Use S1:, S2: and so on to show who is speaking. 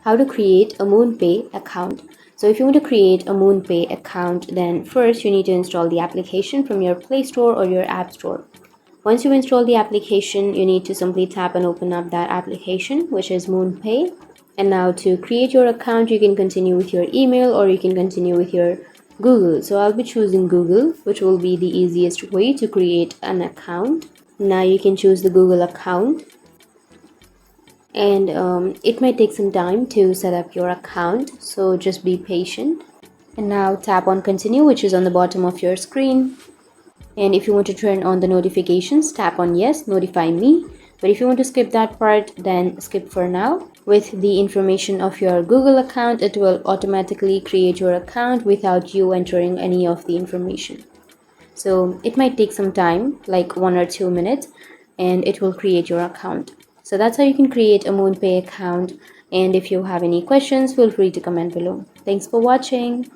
S1: how to create a Moonpay account. So if you want to create a Moonpay account, then first you need to install the application from your Play Store or your App Store. Once you install the application, you need to simply tap and open up that application, which is Moonpay. And now to create your account, you can continue with your email or you can continue with your Google. So I'll be choosing Google, which will be the easiest way to create an account. Now you can choose the Google account, and it might take some time to set up your account, so just be patient. And now tap on continue, which is on the bottom of your screen. And if you want to turn on the notifications, tap on yes, notify me. But if you want to skip that part, then skip for now. With the information of your Google account, it will automatically create your account without you entering any of the information. So it might take some time, like 1 or 2 minutes, and it will create your account. So that's how you can create a Moonpay account. And if you have any questions, feel free to comment below. Thanks for watching.